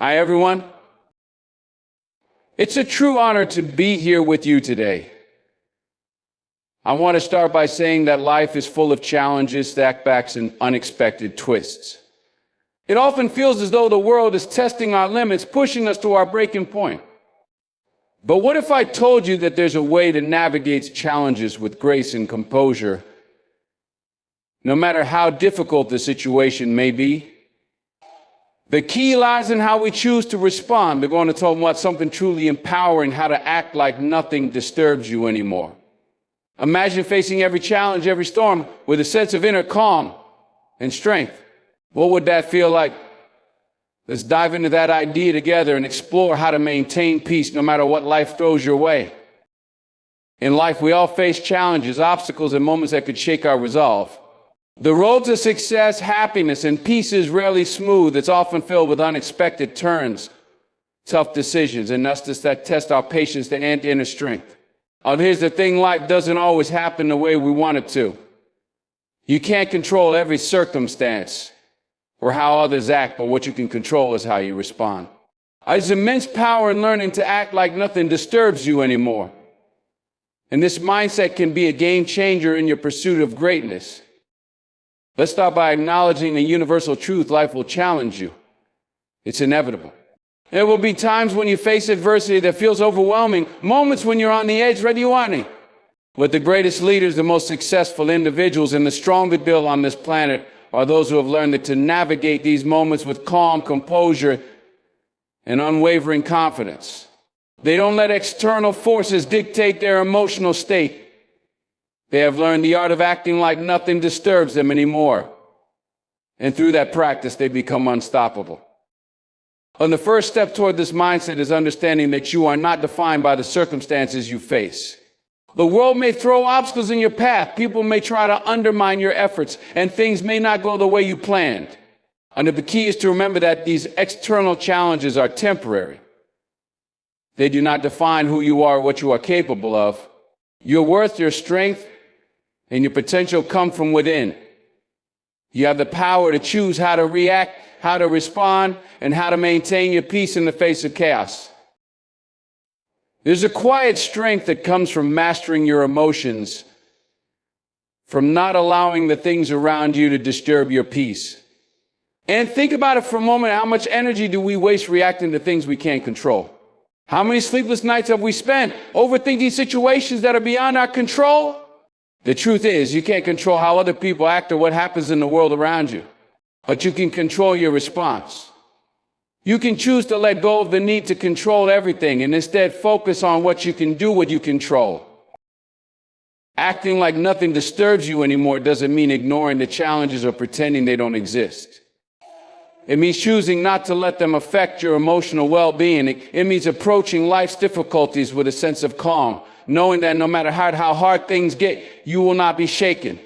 Hi, everyone. It's a true honor to be here with you today. I want to start by saying that life is full of challenges, setbacks, and unexpected twists. It often feels as though the world is testing our limits, pushing us to our breaking point. But what if I told you that there's a way to navigate challenges with grace and composure, no matter how difficult the situation may be? The key lies in how we choose to respond. We're going to talk about something truly empowering, how to act like nothing disturbs you anymore. Imagine facing every challenge, every storm with a sense of inner calm and strength. What would that feel like? Let's dive into that idea together and explore how to maintain peace no matter what life throws your way. In life, we all face challenges, obstacles, and moments that could shake our resolve. The road to success, happiness, and peace is rarely smooth. It's often filled with unexpected turns, tough decisions, and justice that test our patience and inner strength. Here's the thing, life doesn't always happen the way we want it to. You can't control every circumstance or how others act, but what you can control is how you respond. There's immense power in learning to act like nothing disturbs you anymore. And this mindset can be a game changer in your pursuit of greatness. Let's start by acknowledging the universal truth: life will challenge you. It's inevitable. There will be times when you face adversity that feels overwhelming, moments when you're on the edge, ready or not. But the greatest leaders, the most successful individuals, and the strongest built on this planet are those who have learned to navigate these moments with calm, composure, and unwavering confidence. They don't let external forces dictate their emotional state. They have learned the art of acting like nothing disturbs them anymore. And through that practice, they become unstoppable. And the first step toward this mindset is understanding that you are not defined by the circumstances you face. The world may throw obstacles in your path. People may try to undermine your efforts, and things may not go the way you planned. And the key is to remember that these external challenges are temporary. They do not define who you are or what you are capable of. Your worth, your strength, and your potential come from within. You have the power to choose how to react, how to respond, and how to maintain your peace in the face of chaos. There's a quiet strength that comes from mastering your emotions, from not allowing the things around you to disturb your peace. And think about it for a moment. How much energy do we waste reacting to things we can't control? How many sleepless nights have we spent overthinking situations that are beyond our control? The truth is, you can't control how other people act or what happens in the world around you, but you can control your response. You can choose to let go of the need to control everything and instead focus on what you can do, what you control. Acting like nothing disturbs you anymore doesn't mean ignoring the challenges or pretending they don't exist. It means choosing not to let them affect your emotional well-being. It means approaching life's difficulties with a sense of calm, knowing that no matter how hard things get, you will not be shaken.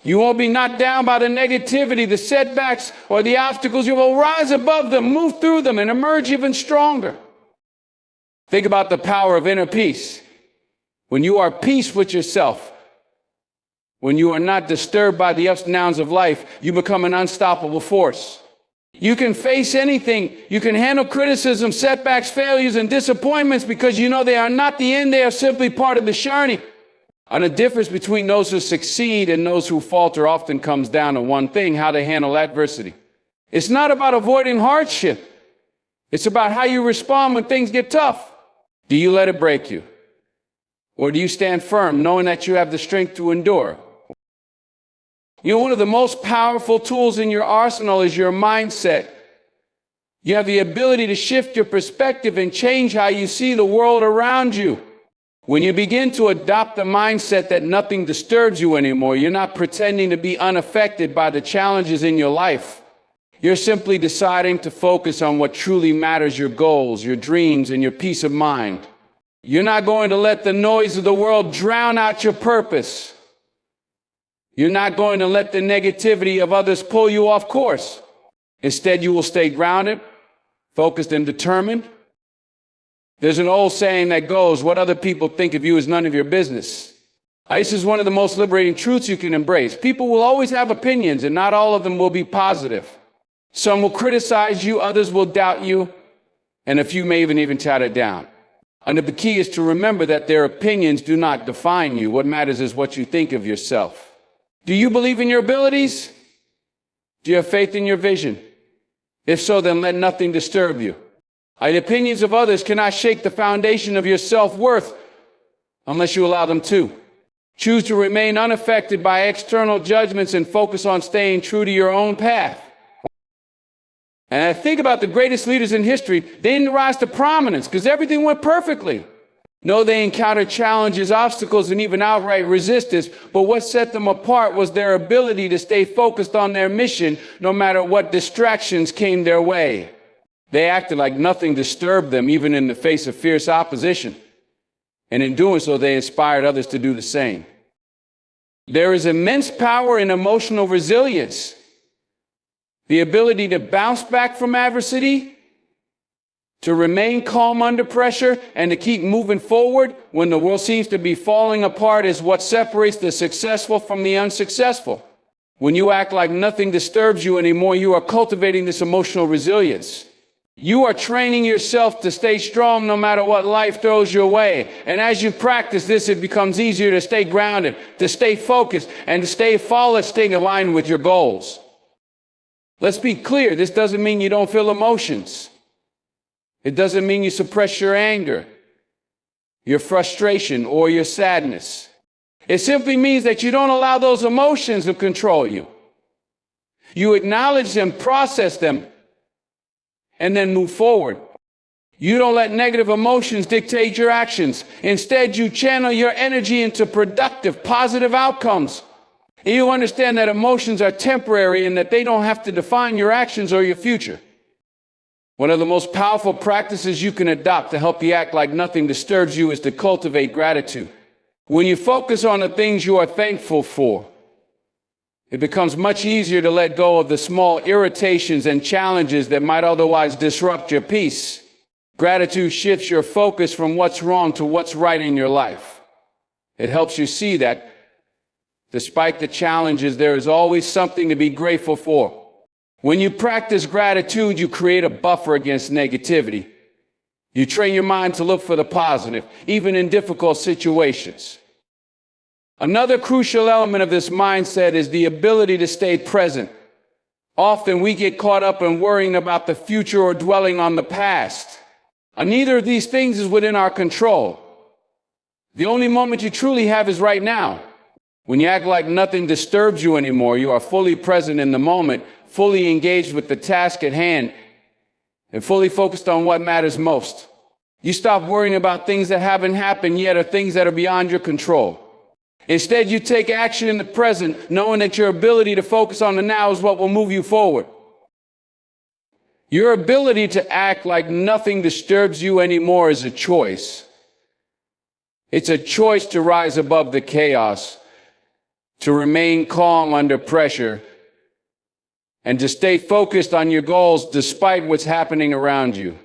You won't be knocked down by the negativity, the setbacks, or the obstacles. You will rise above them, move through them, and emerge even stronger. Think about the power of inner peace. When you are at peace with yourself, when you are not disturbed by the ups and downs of life, you become an unstoppable force. You can face anything. You can handle criticism, setbacks, failures, and disappointments because you know they are not the end. They are simply part of the journey. And the difference between those who succeed and those who falter often comes down to one thing: how they handle adversity. It's not about avoiding hardship. It's about how you respond when things get tough. Do you let it break you? Or do you stand firm, knowing that you have the strength to endure? You know, one of the most powerful tools in your arsenal is your mindset. You have the ability to shift your perspective and change how you see the world around you. When you begin to adopt the mindset that nothing disturbs you anymore, you're not pretending to be unaffected by the challenges in your life. You're simply deciding to focus on what truly matters: your goals, your dreams, and your peace of mind. You're not going to let the noise of the world drown out your purpose. You're not going to let the negativity of others pull you off course. Instead, you will stay grounded, focused, and determined. There's an old saying that goes, what other people think of you is none of your business. This is one of the most liberating truths you can embrace. People will always have opinions, and not all of them will be positive. Some will criticize you, others will doubt you, and a few may even shout it down. And the key is to remember that their opinions do not define you. What matters is what you think of yourself. Do you believe in your abilities? Do you have faith in your vision? If so, then let nothing disturb you. The opinions of others cannot shake the foundation of your self-worth unless you allow them to. Choose to remain unaffected by external judgments and focus on staying true to your own path. And I think about the greatest leaders in history, they didn't rise to prominence because everything went perfectly. No, they encountered challenges, obstacles, and even outright resistance, but what set them apart was their ability to stay focused on their mission no matter what distractions came their way. They acted like nothing disturbed them, even in the face of fierce opposition. And in doing so, they inspired others to do the same. There is immense power in emotional resilience. The ability to bounce back from adversity, to remain calm under pressure, and to keep moving forward when the world seems to be falling apart is what separates the successful from the unsuccessful. When you act like nothing disturbs you anymore, you are cultivating this emotional resilience. You are training yourself to stay strong no matter what life throws your way. And as you practice this, it becomes easier to stay grounded, to stay focused, and to stay aligned with your goals. Let's be clear, this doesn't mean you don't feel emotions. It doesn't mean you suppress your anger, your frustration, or your sadness. It simply means that you don't allow those emotions to control you. You acknowledge them, process them, and then move forward. You don't let negative emotions dictate your actions. Instead, you channel your energy into productive, positive outcomes. And you understand that emotions are temporary and that they don't have to define your actions or your future. One of the most powerful practices you can adopt to help you act like nothing disturbs you is to cultivate gratitude. When you focus on the things you are thankful for, it becomes much easier to let go of the small irritations and challenges that might otherwise disrupt your peace. Gratitude shifts your focus from what's wrong to what's right in your life. It helps you see that despite the challenges, there is always something to be grateful for. When you practice gratitude, you create a buffer against negativity. You train your mind to look for the positive, even in difficult situations. Another crucial element of this mindset is the ability to stay present. Often we get caught up in worrying about the future or dwelling on the past. And neither of these things is within our control. The only moment you truly have is right now. When you act like nothing disturbs you anymore, you are fully present in the moment, fully engaged with the task at hand, and fully focused on what matters most. You stop worrying about things that haven't happened yet or things that are beyond your control. Instead, you take action in the present, knowing that your ability to focus on the now is what will move you forward. Your ability to act like nothing disturbs you anymore is a choice. It's a choice to rise above the chaos, to remain calm under pressure, and to stay focused on your goals despite what's happening around you.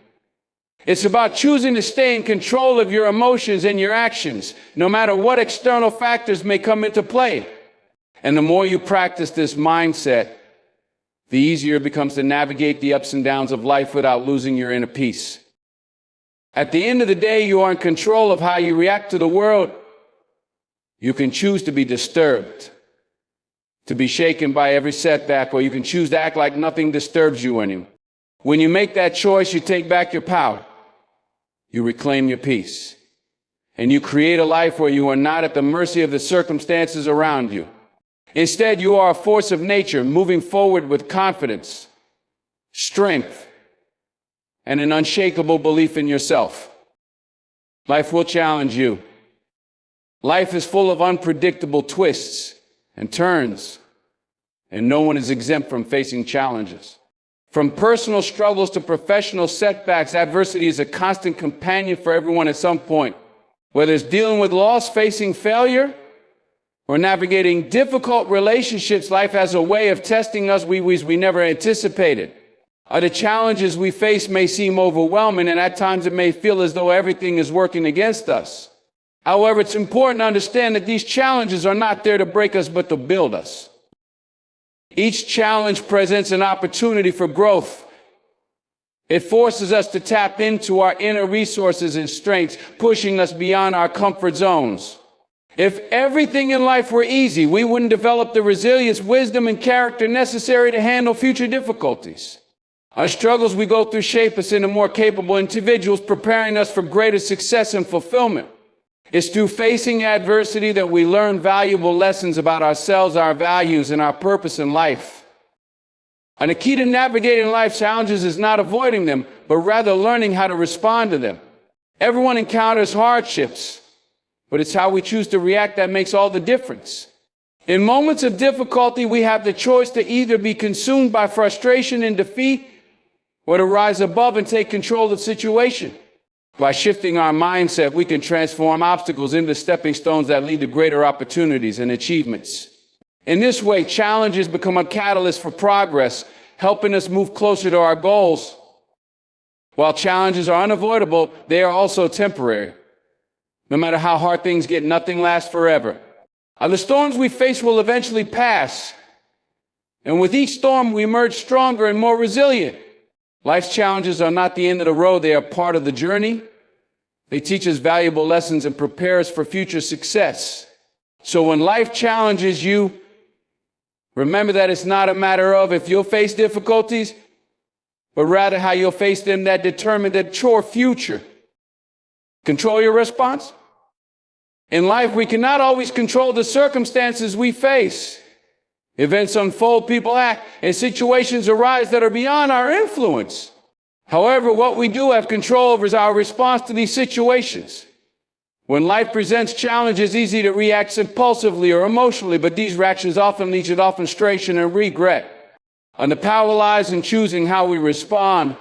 It's about choosing to stay in control of your emotions and your actions, no matter what external factors may come into play. And the more you practice this mindset, the easier it becomes to navigate the ups and downs of life without losing your inner peace. At the end of the day, you are in control of how you react to the world. You can choose to be disturbed, to be shaken by every setback, or you can choose to act like nothing disturbs you anymore. When you make that choice, you take back your power. You reclaim your peace. And you create a life where you are not at the mercy of the circumstances around you. Instead, you are a force of nature, moving forward with confidence, strength, and an unshakable belief in yourself. Life will challenge you. Life is full of unpredictable twists and turns, and no one is exempt from facing challenges. From personal struggles to professional setbacks, adversity is a constant companion for everyone at some point. Whether it's dealing with loss, facing failure, or navigating difficult relationships, life has a way of testing us we never anticipated. The challenges we face may seem overwhelming, and at times it may feel as though everything is working against us. However, it's important to understand that these challenges are not there to break us, but to build us. Each challenge presents an opportunity for growth. It forces us to tap into our inner resources and strengths, pushing us beyond our comfort zones. If everything in life were easy, we wouldn't develop the resilience, wisdom, and character necessary to handle future difficulties. Our struggles we go through shape us into more capable individuals, preparing us for greater success and fulfillment. It's through facing adversity that we learn valuable lessons about ourselves, our values, and our purpose in life. And the key to navigating life's challenges is not avoiding them, but rather learning how to respond to them. Everyone encounters hardships, but it's how we choose to react that makes all the difference. In moments of difficulty, we have the choice to either be consumed by frustration and defeat, or to rise above and take control of the situation. By shifting our mindset, we can transform obstacles into stepping stones that lead to greater opportunities and achievements. In this way, challenges become a catalyst for progress, helping us move closer to our goals. While challenges are unavoidable, they are also temporary. No matter how hard things get, nothing lasts forever. The storms we face will eventually pass. And with each storm, we emerge stronger and more resilient. Life's challenges are not the end of the road. They are part of the journey. They teach us valuable lessons and prepare us for future success. So when life challenges you, remember that it's not a matter of if you'll face difficulties, but rather how you'll face them that determine your future. Control your response. In life, we cannot always control the circumstances we face. Events unfold, people act, and situations arise that are beyond our influence. However, what we do have control over is our response to these situations. When life presents challenges, it's easy to react impulsively or emotionally, but these reactions often lead to frustration and regret. And the power lies in choosing how we respond,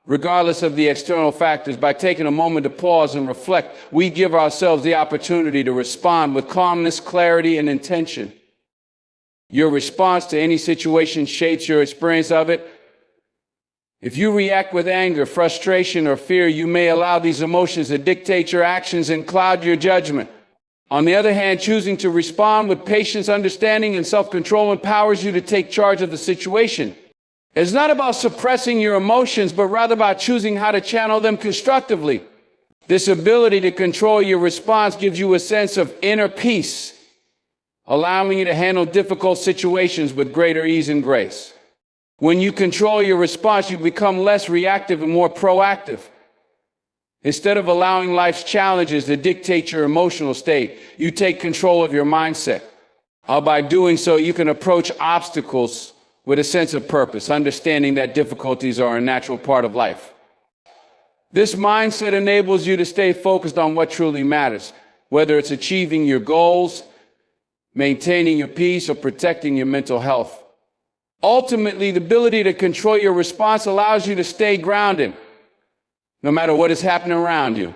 regardless of the external factors. By taking a moment to pause and reflect, we give ourselves the opportunity to respond with calmness, clarity, and intention. Your response to any situation shapes your experience of it. If you react with anger, frustration, or fear, you may allow these emotions to dictate your actions and cloud your judgment. On the other hand, choosing to respond with patience, understanding, and self-control empowers you to take charge of the situation. It's not about suppressing your emotions, but rather about choosing how to channel them constructively. This ability to control your response gives you a sense of inner peace, allowing you to handle difficult situations with greater ease and grace. When you control your response, you become less reactive and more proactive. Instead of allowing life's challenges to dictate your emotional state, you take control of your mindset. By doing so, you can approach obstacles with a sense of purpose, understanding that difficulties are a natural part of life. This mindset enables you to stay focused on what truly matters, whether it's achieving your goals, maintaining your peace, or protecting your mental health. Ultimately, the ability to control your response allows you to stay grounded, no matter what is happening around you.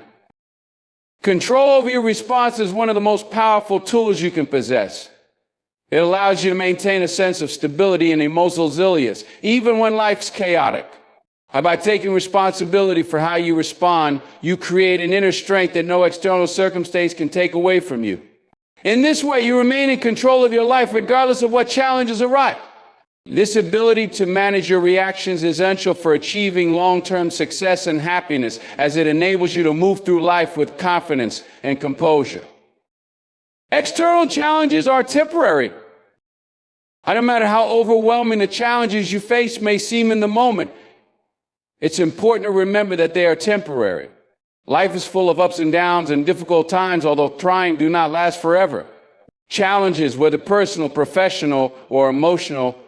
Control over your response is one of the most powerful tools you can possess. It allows you to maintain a sense of stability and emotional resilience, even when life's chaotic. By taking responsibility for how you respond, you create an inner strength that no external circumstance can take away from you. In this way, you remain in control of your life regardless of what challenges arise. This ability to manage your reactions is essential for achieving long-term success and happiness, as it enables you to move through life with confidence and composure. External challenges are temporary. No matter how overwhelming the challenges you face may seem in the moment, it's important to remember that they are temporary. Life is full of ups and downs and difficult times, although trying do not last forever. Challenges, whether personal, professional, or emotional,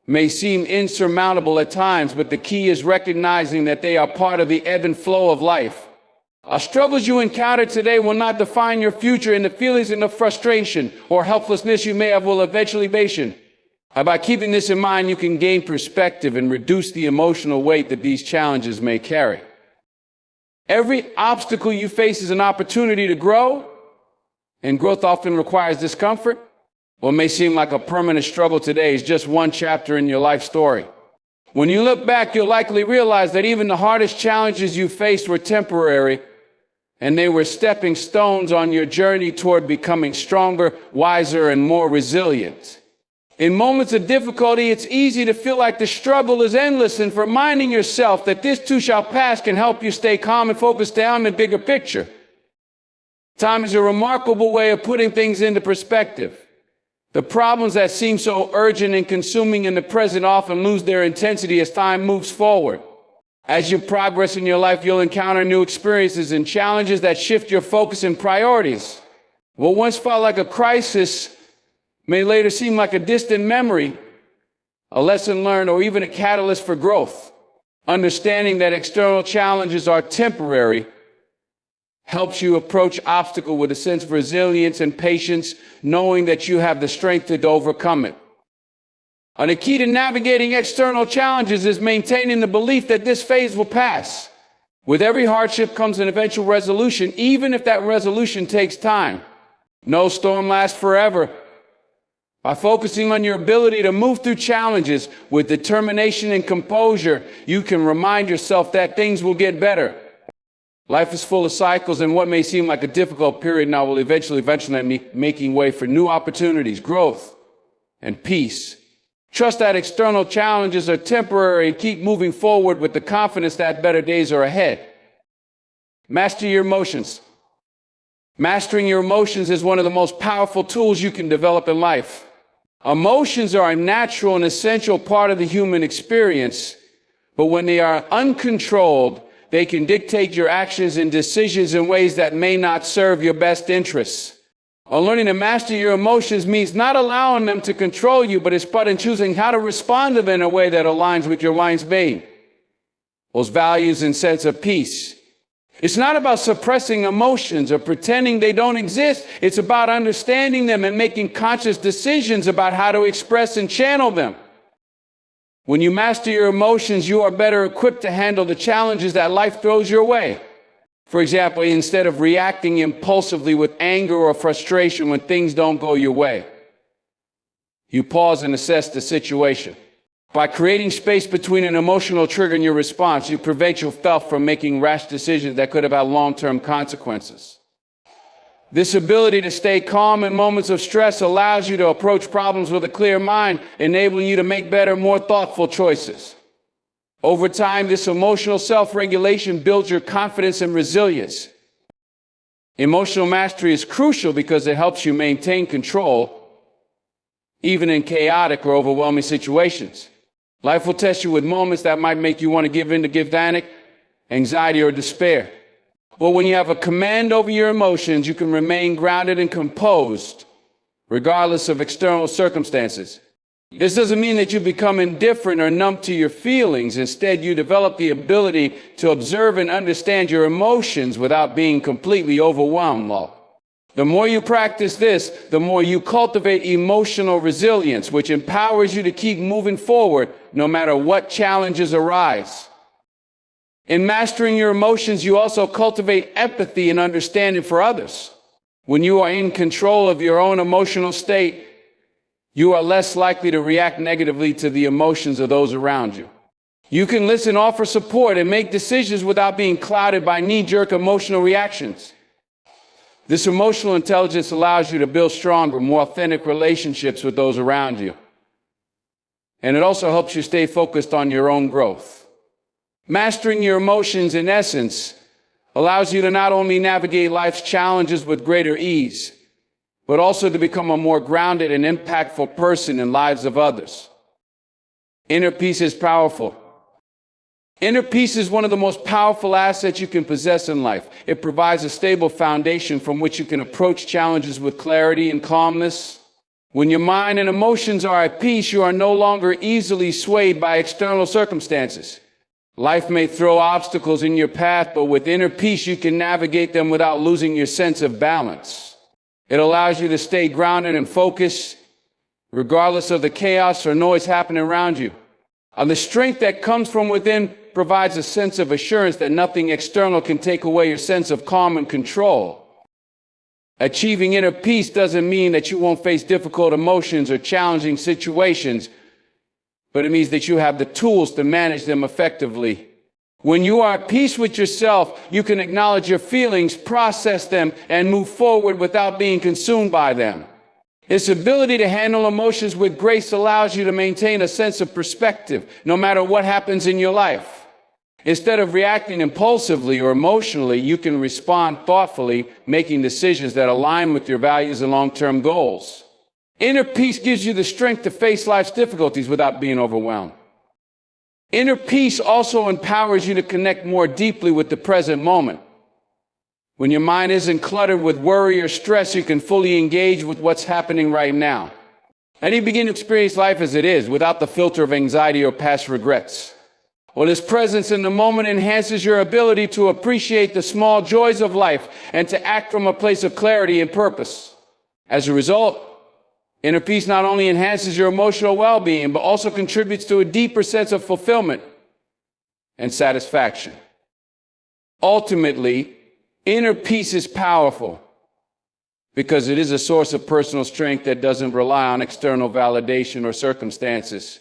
may seem insurmountable at times, but the key is recognizing that they are part of the ebb and flow of life. Struggles you encounter today will not define your future, and the feelings of frustration or helplessness you may have will eventually fade. By keeping this in mind, you can gain perspective and reduce the emotional weight that these challenges may carry. Every obstacle you face is an opportunity to grow, and growth often requires discomfort. What may seem like a permanent struggle today is just one chapter in your life story. When you look back, you'll likely realize that even the hardest challenges you faced were temporary, and they were stepping stones on your journey toward becoming stronger, wiser, and more resilient. In moments of difficulty, it's easy to feel like the struggle is endless, and reminding yourself that this too shall pass can help you stay calm and focused on the bigger picture. Time is a remarkable way of putting things into perspective. The problems that seem so urgent and consuming in the present often lose their intensity as time moves forward. As you progress in your life, you'll encounter new experiences and challenges that shift your focus and priorities. What once felt like a crisis may later seem like a distant memory, a lesson learned, or even a catalyst for growth. Understanding that external challenges are temporary helps you approach obstacles with a sense of resilience and patience, knowing that you have the strength to overcome it. And the key to navigating external challenges is maintaining the belief that this phase will pass. With every hardship comes an eventual resolution, even if that resolution takes time. No storm lasts forever. By focusing on your ability to move through challenges with determination and composure, you can remind yourself that things will get better. Life is full of cycles, and what may seem like a difficult period now will eventually making way for new opportunities, growth, and peace. Trust that external challenges are temporary and keep moving forward with the confidence that better days are ahead. Master your emotions. Mastering your emotions is one of the most powerful tools you can develop in life. Emotions are a natural and essential part of the human experience, but when they are uncontrolled, they can dictate your actions and decisions in ways that may not serve your best interests. Learning to master your emotions means not allowing them to control you, but it's part in choosing how to respond to them in a way that aligns with your mind's being, those values and sense of peace. It's not about suppressing emotions or pretending they don't exist. It's about understanding them and making conscious decisions about how to express and channel them. When you master your emotions, you are better equipped to handle the challenges that life throws your way. For example, instead of reacting impulsively with anger or frustration when things don't go your way, you pause and assess the situation. By creating space between an emotional trigger and your response, you prevent yourself from making rash decisions that could have had long-term consequences. This ability to stay calm in moments of stress allows you to approach problems with a clear mind, enabling you to make better, more thoughtful choices. Over time, this emotional self-regulation builds your confidence and resilience. Emotional mastery is crucial because it helps you maintain control, even in chaotic or overwhelming situations. Life will test you with moments that might make you want to give in to panic, anxiety, or despair. But when you have a command over your emotions, you can remain grounded and composed, regardless of external circumstances. This doesn't mean that you become indifferent or numb to your feelings. Instead, you develop the ability to observe and understand your emotions without being completely overwhelmed. The more you practice this, the more you cultivate emotional resilience, which empowers you to keep moving forward no matter what challenges arise. In mastering your emotions, you also cultivate empathy and understanding for others. When you are in control of your own emotional state, you are less likely to react negatively to the emotions of those around you. You can listen, offer support, and make decisions without being clouded by knee-jerk emotional reactions. This emotional intelligence allows you to build stronger, more authentic relationships with those around you. And it also helps you stay focused on your own growth. Mastering your emotions, in essence, allows you to not only navigate life's challenges with greater ease, but also to become a more grounded and impactful person in lives of others. Inner peace is powerful. Inner peace is one of the most powerful assets you can possess in life. It provides a stable foundation from which you can approach challenges with clarity and calmness. When your mind and emotions are at peace, you are no longer easily swayed by external circumstances. Life may throw obstacles in your path, but with inner peace, you can navigate them without losing your sense of balance. It allows you to stay grounded and focused, regardless of the chaos or noise happening around you. And the strength that comes from within provides a sense of assurance that nothing external can take away your sense of calm and control. Achieving inner peace doesn't mean that you won't face difficult emotions or challenging situations, but it means that you have the tools to manage them effectively. When you are at peace with yourself, you can acknowledge your feelings, process them, and move forward without being consumed by them. Its ability to handle emotions with grace allows you to maintain a sense of perspective, no matter what happens in your life. Instead of reacting impulsively or emotionally, you can respond thoughtfully, making decisions that align with your values and long-term goals. Inner peace gives you the strength to face life's difficulties without being overwhelmed. Inner peace also empowers you to connect more deeply with the present moment. When your mind isn't cluttered with worry or stress, you can fully engage with what's happening right now. And you begin to experience life as it is, without the filter of anxiety or past regrets. Well, this presence in the moment enhances your ability to appreciate the small joys of life and to act from a place of clarity and purpose. As a result, inner peace not only enhances your emotional well-being, but also contributes to a deeper sense of fulfillment and satisfaction. Ultimately, inner peace is powerful because it is a source of personal strength that doesn't rely on external validation or circumstances.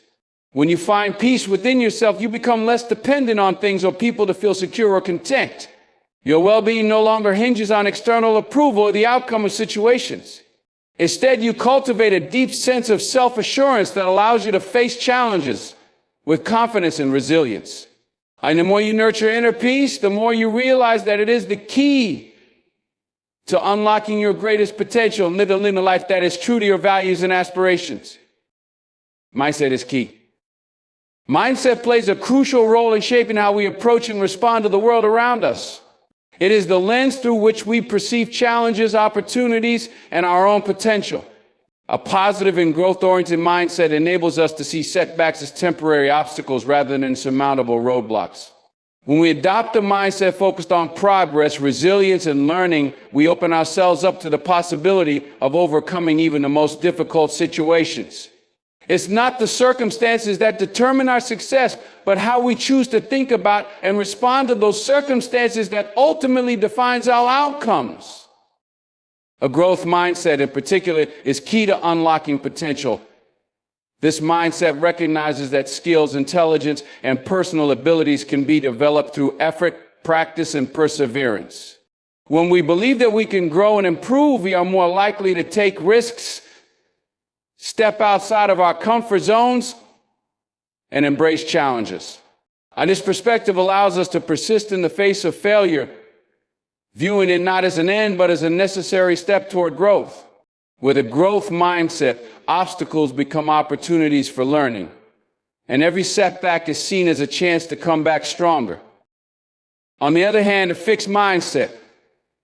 When you find peace within yourself, you become less dependent on things or people to feel secure or content. Your well-being no longer hinges on external approval or the outcome of situations. Instead, you cultivate a deep sense of self-assurance that allows you to face challenges with confidence and resilience. And the more you nurture inner peace, the more you realize that it is the key to unlocking your greatest potential and living a life that is true to your values and aspirations. Mindset is key. Mindset plays a crucial role in shaping how we approach and respond to the world around us. It is the lens through which we perceive challenges, opportunities, and our own potential. A positive and growth-oriented mindset enables us to see setbacks as temporary obstacles rather than insurmountable roadblocks. When we adopt a mindset focused on progress, resilience, and learning, we open ourselves up to the possibility of overcoming even the most difficult situations. It's not the circumstances that determine our success, but how we choose to think about and respond to those circumstances that ultimately defines our outcomes. A growth mindset in particular is key to unlocking potential. This mindset recognizes that skills, intelligence, and personal abilities can be developed through effort, practice, and perseverance. When we believe that we can grow and improve, we are more likely to take risks, step outside of our comfort zones, and embrace challenges. And this perspective allows us to persist in the face of failure, viewing it not as an end, but as a necessary step toward growth. With a growth mindset, obstacles become opportunities for learning, and every setback is seen as a chance to come back stronger. On the other hand, a fixed mindset,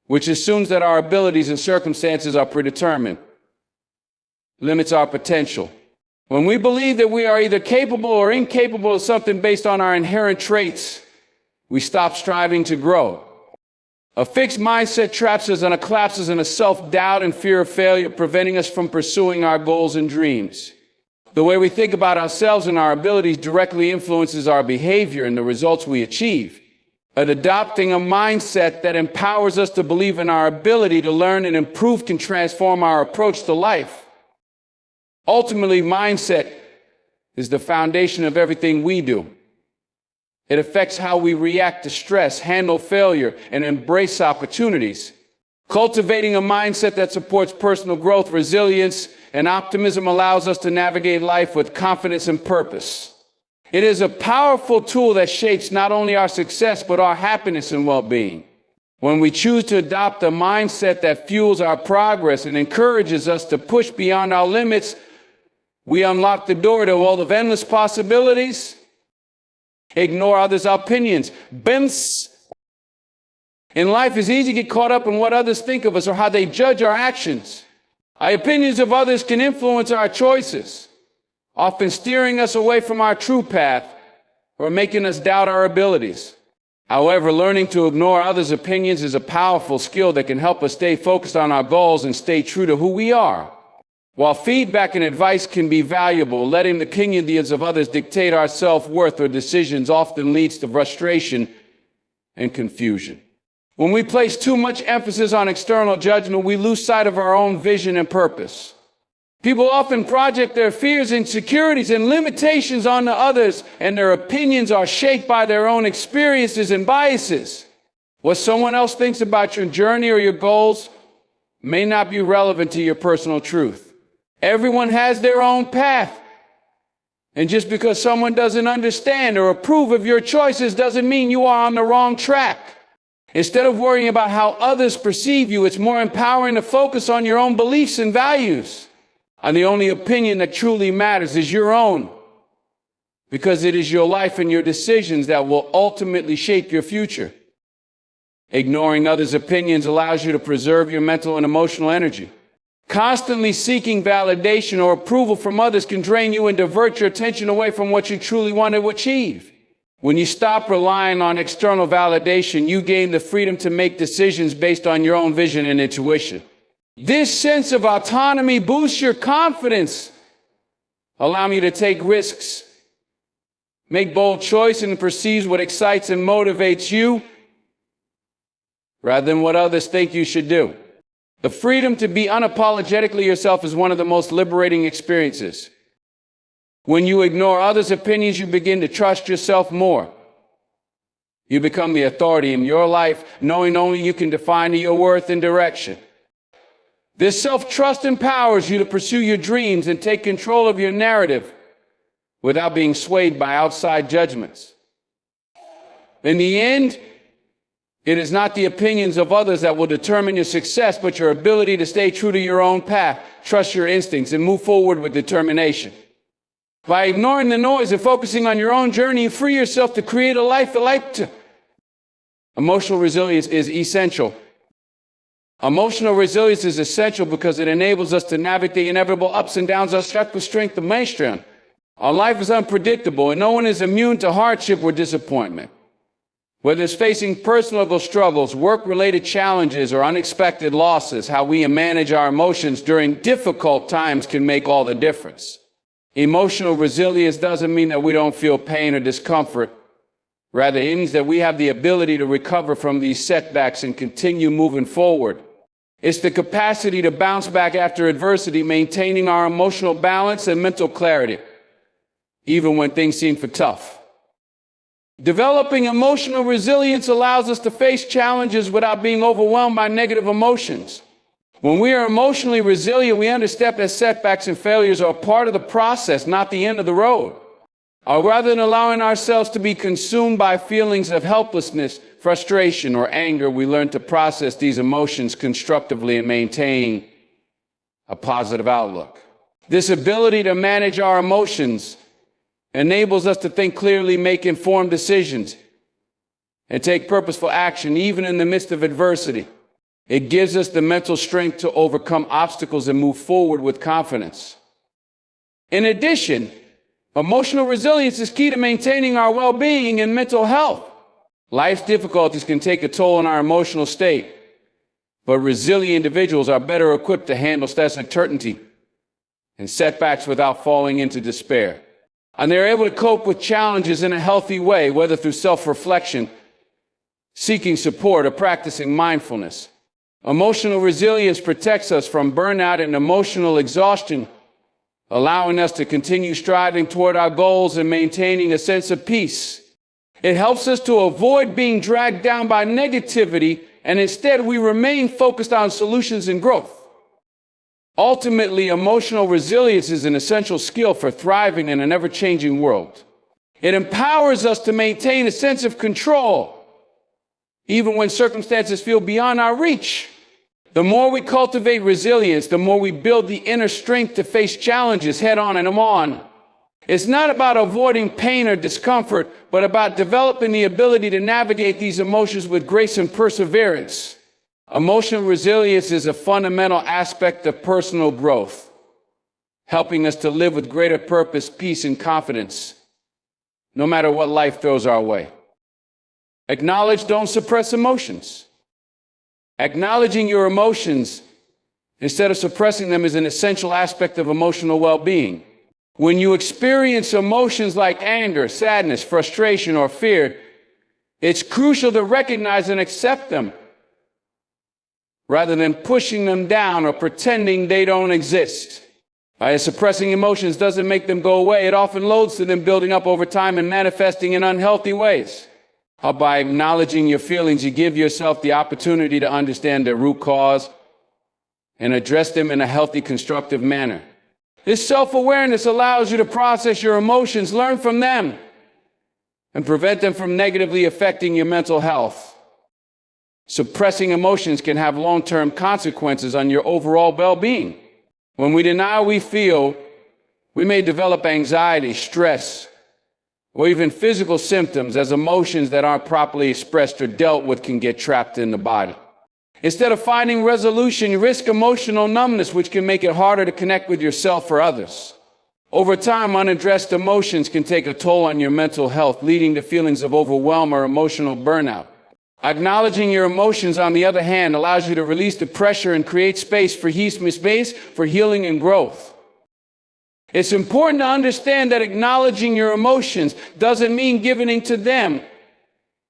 which assumes that our abilities and circumstances are predetermined, limits our potential. When we believe that we are either capable or incapable of something based on our inherent traits, we stop striving to grow. A fixed mindset traps us and collapses in a self-doubt and fear of failure, preventing us from pursuing our goals and dreams. The way we think about ourselves and our abilities directly influences our behavior and the results we achieve. Adopting a mindset that empowers us to believe in our ability to learn and improve can transform our approach to life. Ultimately, mindset is the foundation of everything we do. It affects how we react to stress, handle failure, and embrace opportunities. Cultivating a mindset that supports personal growth, resilience, and optimism allows us to navigate life with confidence and purpose. It is a powerful tool that shapes not only our success, but our happiness and well-being. When we choose to adopt a mindset that fuels our progress and encourages us to push beyond our limits, we unlock the door to a world of endless possibilities. Ignore others' opinions. In life, it's easy to get caught up in what others think of us or how they judge our actions. Our opinions of others can influence our choices, often steering us away from our true path or making us doubt our abilities. However, learning to ignore others' opinions is a powerful skill that can help us stay focused on our goals and stay true to who we are. While feedback and advice can be valuable, letting the opinions of others dictate our self-worth or decisions often leads to frustration and confusion. When we place too much emphasis on external judgment, we lose sight of our own vision and purpose. People often project their fears, insecurities, and limitations onto others, and their opinions are shaped by their own experiences and biases. What someone else thinks about your journey or your goals may not be relevant to your personal truth. Everyone has their own path. And just because someone doesn't understand or approve of your choices doesn't mean you are on the wrong track. Instead of worrying about how others perceive you, it's more empowering to focus on your own beliefs and values. And the only opinion that truly matters is your own, because it is your life and your decisions that will ultimately shape your future. Ignoring others' opinions allows you to preserve your mental and emotional energy. Constantly seeking validation or approval from others can drain you and divert your attention away from what you truly want to achieve. When you stop relying on external validation, you gain the freedom to make decisions based on your own vision and intuition. This sense of autonomy boosts your confidence, allowing you to take risks, make bold choices, and perceive what excites and motivates you rather than what others think you should do. The freedom to be unapologetically yourself is one of the most liberating experiences. When you ignore others' opinions, you begin to trust yourself more. You become the authority in your life, knowing only you can define your worth and direction. This self-trust empowers you to pursue your dreams and take control of your narrative without being swayed by outside judgments. In the end, it is not the opinions of others that will determine your success, but your ability to stay true to your own path, trust your instincts, and move forward with determination. By ignoring the noise and focusing on your own journey, you free yourself to create a life you like to. Emotional resilience is essential. Emotional resilience is essential because it enables us to navigate the inevitable ups and downs of strength with strength and mastery. Our life is unpredictable, and no one is immune to hardship or disappointment. Whether it's facing personal struggles, work-related challenges, or unexpected losses, how we manage our emotions during difficult times can make all the difference. Emotional resilience doesn't mean that we don't feel pain or discomfort. Rather, it means that we have the ability to recover from these setbacks and continue moving forward. It's the capacity to bounce back after adversity, maintaining our emotional balance and mental clarity, even when things seem tough. Developing emotional resilience allows us to face challenges without being overwhelmed by negative emotions. When we are emotionally resilient, we understand that setbacks and failures are a part of the process, not the end of the road. Rather than allowing ourselves to be consumed by feelings of helplessness, frustration, or anger, we learn to process these emotions constructively and maintain a positive outlook. This ability to manage our emotions enables us to think clearly, make informed decisions, and take purposeful action even in the midst of adversity. It gives us the mental strength to overcome obstacles and move forward with confidence. In addition, emotional resilience is key to maintaining our well-being and mental health. Life's difficulties can take a toll on our emotional state, but resilient individuals are better equipped to handle stress, uncertainty, and setbacks without falling into despair. And they're able to cope with challenges in a healthy way, whether through self-reflection, seeking support, or practicing mindfulness. Emotional resilience protects us from burnout and emotional exhaustion, allowing us to continue striving toward our goals and maintaining a sense of peace. It helps us to avoid being dragged down by negativity, and instead we remain focused on solutions and growth. Ultimately, emotional resilience is an essential skill for thriving in an ever-changing world. It empowers us to maintain a sense of control, even when circumstances feel beyond our reach. The more we cultivate resilience, the more we build the inner strength to face challenges head on and on. It's not about avoiding pain or discomfort, but about developing the ability to navigate these emotions with grace and perseverance. Emotional resilience is a fundamental aspect of personal growth, helping us to live with greater purpose, peace, and confidence, no matter what life throws our way. Acknowledge, don't suppress emotions. Acknowledging your emotions instead of suppressing them is an essential aspect of emotional well-being. When you experience emotions like anger, sadness, frustration, or fear, it's crucial to recognize and accept them, rather than pushing them down or pretending they don't exist. Suppressing emotions doesn't make them go away. It often loads to them, building up over time and manifesting in unhealthy ways. By acknowledging your feelings, you give yourself the opportunity to understand their root cause and address them in a healthy, constructive manner. This self-awareness allows you to process your emotions, learn from them, and prevent them from negatively affecting your mental health. Suppressing emotions can have long-term consequences on your overall well-being. When we deny how we feel, we may develop anxiety, stress, or even physical symptoms, as emotions that aren't properly expressed or dealt with can get trapped in the body. Instead of finding resolution, you risk emotional numbness, which can make it harder to connect with yourself or others. Over time, unaddressed emotions can take a toll on your mental health, leading to feelings of overwhelm or emotional burnout. Acknowledging your emotions, on the other hand, allows you to release the pressure and create space for healing and growth. It's important to understand that acknowledging your emotions doesn't mean giving in to them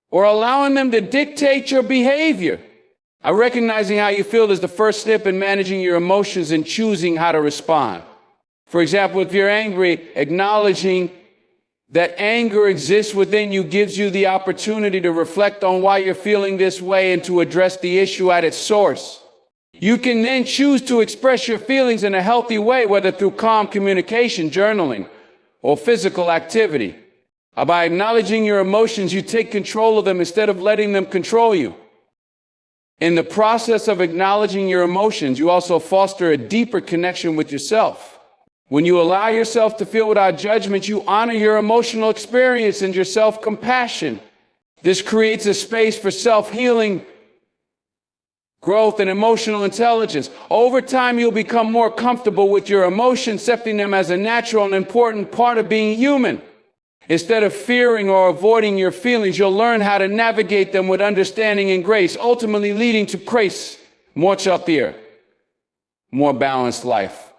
or allowing them to dictate your behavior. Recognizing how you feel is the first step in managing your emotions and choosing how to respond. For example, if you're angry, acknowledging that anger exists within you gives you the opportunity to reflect on why you're feeling this way and to address the issue at its source. You can then choose to express your feelings in a healthy way, whether through calm communication, journaling, or physical activity. By acknowledging your emotions, you take control of them instead of letting them control you. In the process of acknowledging your emotions, you also foster a deeper connection with yourself. When you allow yourself to feel without judgment, you honor your emotional experience and your self-compassion. This creates a space for self-healing, growth, and emotional intelligence. Over time, you'll become more comfortable with your emotions, accepting them as a natural and important part of being human. Instead of fearing or avoiding your feelings, you'll learn how to navigate them with understanding and grace, ultimately leading to more healthier, more balanced life.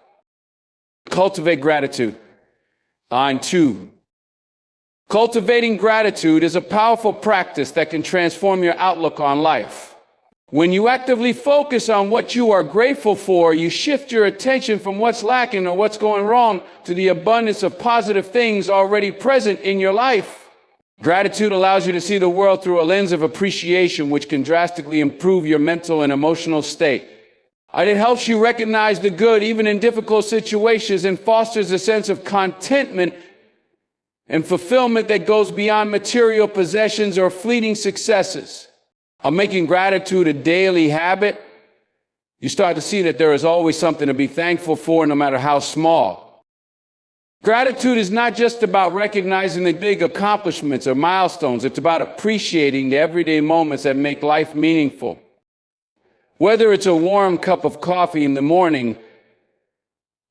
Cultivate gratitude. Line 2. Cultivating gratitude is a powerful practice that can transform your outlook on life. When you actively focus on what you are grateful for, you shift your attention from what's lacking or what's going wrong to the abundance of positive things already present in your life. Gratitude allows you to see the world through a lens of appreciation, which can drastically improve your mental and emotional state. It helps you recognize the good even in difficult situations and fosters a sense of contentment and fulfillment that goes beyond material possessions or fleeting successes. Making gratitude a daily habit, you start to see that there is always something to be thankful for, no matter how small. Gratitude is not just about recognizing the big accomplishments or milestones. It's about appreciating the everyday moments that make life meaningful. Whether it's a warm cup of coffee in the morning,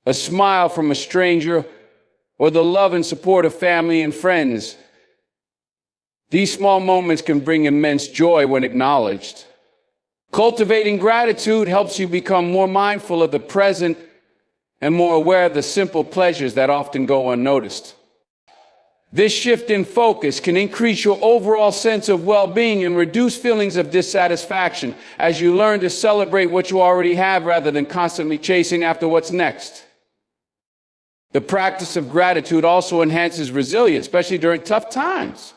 a smile from a stranger, or the love and support of family and friends, these small moments can bring immense joy when acknowledged. Cultivating gratitude helps you become more mindful of the present and more aware of the simple pleasures that often go unnoticed. This shift in focus can increase your overall sense of well-being and reduce feelings of dissatisfaction as you learn to celebrate what you already have rather than constantly chasing after what's next. The practice of gratitude also enhances resilience, especially during tough times.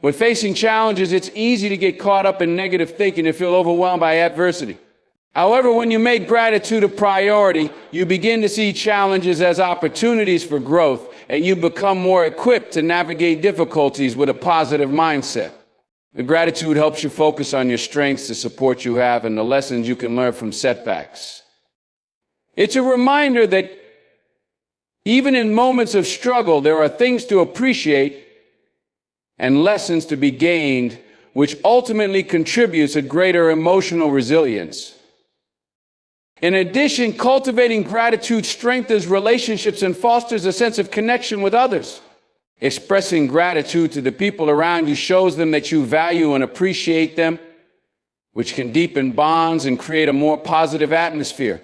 When facing challenges, it's easy to get caught up in negative thinking and feel overwhelmed by adversity. However, when you make gratitude a priority, you begin to see challenges as opportunities for growth, and you become more equipped to navigate difficulties with a positive mindset. The gratitude helps you focus on your strengths, the support you have, and the lessons you can learn from setbacks. It's a reminder that even in moments of struggle, there are things to appreciate and lessons to be gained, which ultimately contributes to greater emotional resilience. In addition, cultivating gratitude strengthens relationships and fosters a sense of connection with others. Expressing gratitude to the people around you shows them that you value and appreciate them, which can deepen bonds and create a more positive atmosphere.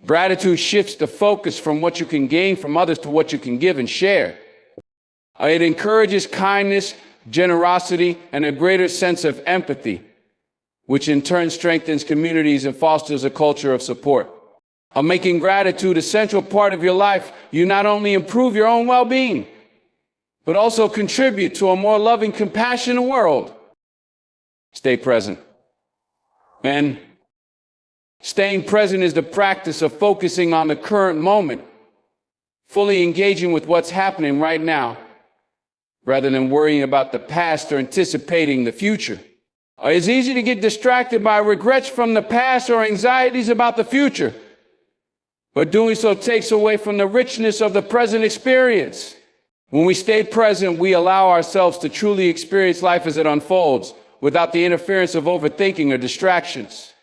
Gratitude shifts the focus from what you can gain from others to what you can give and share. It encourages kindness, generosity, and a greater sense of empathy, which in turn strengthens communities and fosters a culture of support. Making gratitude a central part of your life, you not only improve your own well-being, but also contribute to a more loving, compassionate world. Stay present. And staying present is the practice of focusing on the current moment fully engaging with what's happening right now, rather than worrying about the past or anticipating the future. It's easy to get distracted by regrets from the past or anxieties about the future, but doing so takes away from the richness of the present experience. When we stay present, we allow ourselves to truly experience life as it unfolds, without the interference of overthinking or distractions.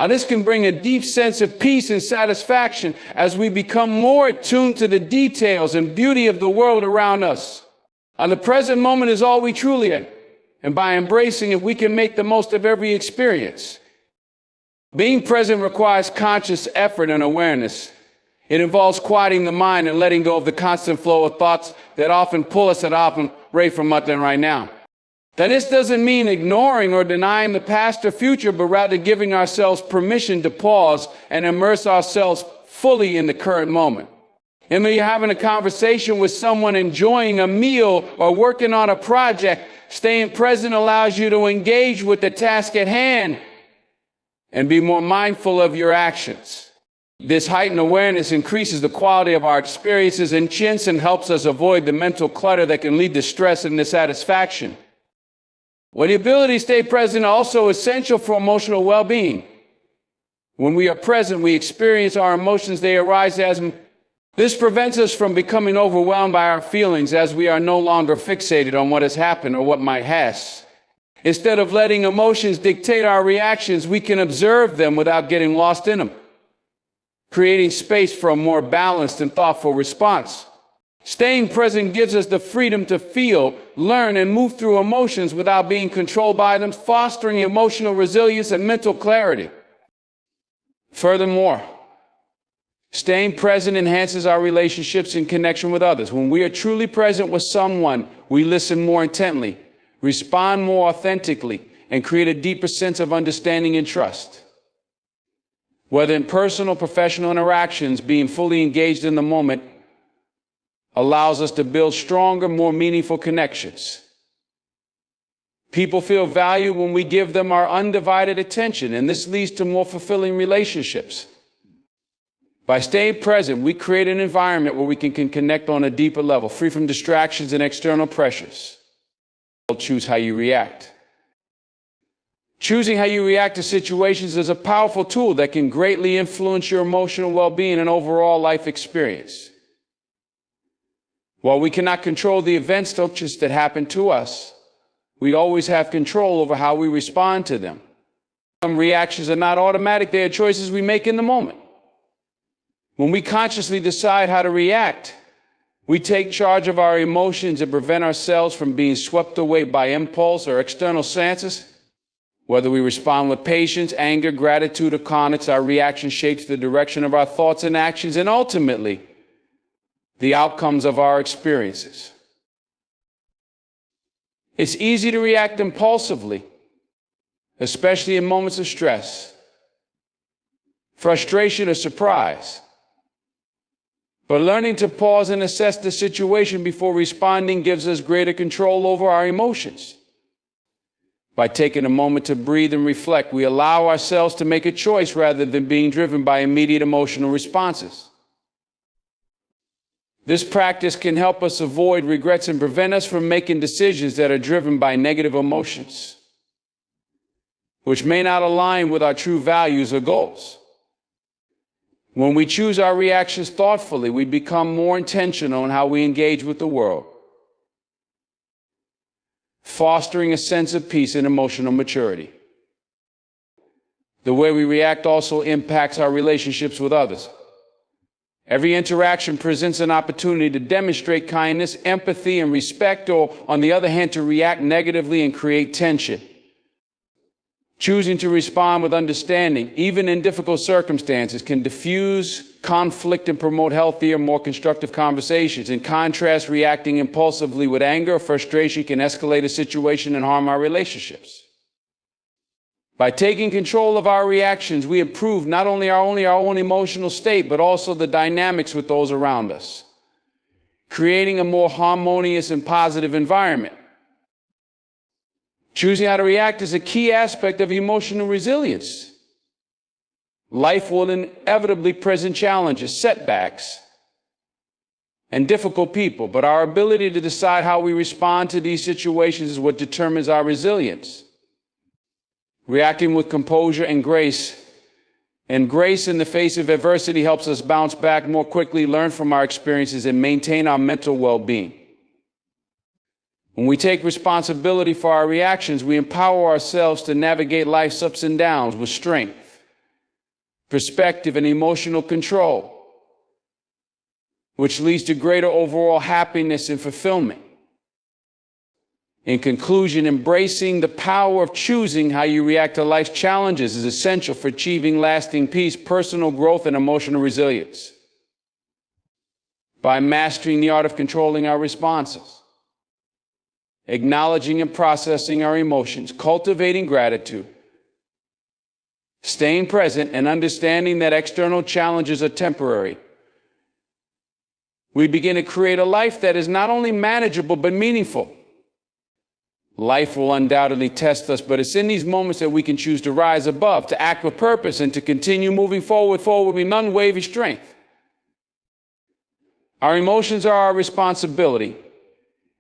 This can bring a deep sense of peace and satisfaction as we become more attuned to the details and beauty of the world around us. The present moment is all we truly are, and by embracing it, we can make the most of every experience. Being present requires conscious effort and awareness. It involves quieting the mind and letting go of the constant flow of thoughts that often pull us away from what's right now. Now, this doesn't mean ignoring or denying the past or future, but rather giving ourselves permission to pause and immerse ourselves fully in the current moment. And when you're having a conversation with someone, enjoying a meal, or working on a project, staying present allows you to engage with the task at hand and be more mindful of your actions. This heightened awareness increases the quality of our experiences and helps us avoid the mental clutter that can lead to stress and dissatisfaction. Well, the ability to stay present is also essential for emotional well-being. When we are present, we experience our emotions. They arise as this prevents us from becoming overwhelmed by our feelings, as we are no longer fixated on what has happened or what might has. Instead of letting emotions dictate our reactions, we can observe them without getting lost in them, creating space for a more balanced and thoughtful response. Staying present gives us the freedom to feel, learn, and move through emotions without being controlled by them, fostering emotional resilience and mental clarity. Furthermore, staying present enhances our relationships and connection with others. When we are truly present with someone, we listen more intently, respond more authentically, and create a deeper sense of understanding and trust. Whether in personal or professional interactions, being fully engaged in the moment allows us to build stronger, more meaningful connections. People feel valued when we give them our undivided attention, and this leads to more fulfilling relationships. By staying present, we create an environment where we can connect on a deeper level, free from distractions and external pressures. Choose how you react. Choosing how you react to situations is a powerful tool that can greatly influence your emotional well-being and overall life experience. While we cannot control the events that happen to us, we always have control over how we respond to them. Some reactions are not automatic, they are choices we make in the moment. When we consciously decide how to react, we take charge of our emotions and prevent ourselves from being swept away by impulse or external circumstances. Whether we respond with patience, anger, gratitude, or calmness, our reaction shapes the direction of our thoughts and actions, and ultimately, the outcomes of our experiences. It's easy to react impulsively, especially in moments of stress, frustration, or surprise. But learning to pause and assess the situation before responding gives us greater control over our emotions. By taking a moment to breathe and reflect, we allow ourselves to make a choice rather than being driven by immediate emotional responses. This practice can help us avoid regrets and prevent us from making decisions that are driven by negative emotions, which may not align with our true values or goals. When we choose our reactions thoughtfully, we become more intentional in how we engage with the world, fostering a sense of peace and emotional maturity. The way we react also impacts our relationships with others. Every interaction presents an opportunity to demonstrate kindness, empathy, and respect, or, on the other hand, to react negatively and create tension. Choosing to respond with understanding, even in difficult circumstances, can diffuse conflict and promote healthier, more constructive conversations. In contrast, reacting impulsively with anger or frustration can escalate a situation and harm our relationships. By taking control of our reactions, we improve not only our own emotional state, but also the dynamics with those around us, creating a more harmonious and positive environment. Choosing how to react is a key aspect of emotional resilience. Life will inevitably present challenges, setbacks, and difficult people, but our ability to decide how we respond to these situations is what determines our resilience. Reacting with composure and grace in the face of adversity helps us bounce back more quickly, learn from our experiences, and maintain our mental well-being. When we take responsibility for our reactions, we empower ourselves to navigate life's ups and downs with strength, perspective, and emotional control, which leads to greater overall happiness and fulfillment. In conclusion, embracing the power of choosing how you react to life's challenges is essential for achieving lasting peace, personal growth, and emotional resilience. By mastering the art of controlling our responses, acknowledging and processing our emotions, cultivating gratitude, staying present, and understanding that external challenges are temporary, we begin to create a life that is not only manageable but meaningful. Life will undoubtedly test us, but it's in these moments that we can choose to rise above, to act with purpose, and to continue moving forward with unwavering strength. Our emotions are our responsibility,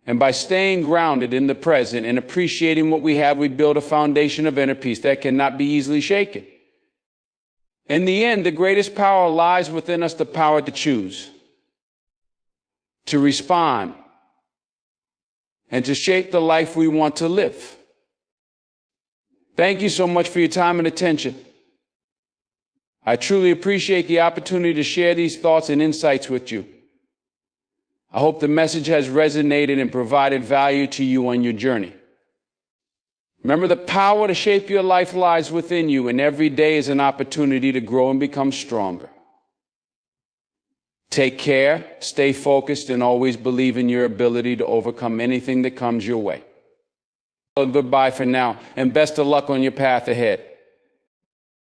and by staying grounded in the present and appreciating what we have, we build a foundation of inner peace that cannot be easily shaken. In the end, the greatest power lies within us, the power to choose, to respond, and to shape the life we want to live. Thank you so much for your time and attention. I truly appreciate the opportunity to share these thoughts and insights with you. I hope the message has resonated and provided value to you on your journey. Remember, the power to shape your life lies within you, and every day is an opportunity to grow and become stronger. Take care, stay focused, and always believe in your ability to overcome anything that comes your way. So goodbye for now, and best of luck on your path ahead.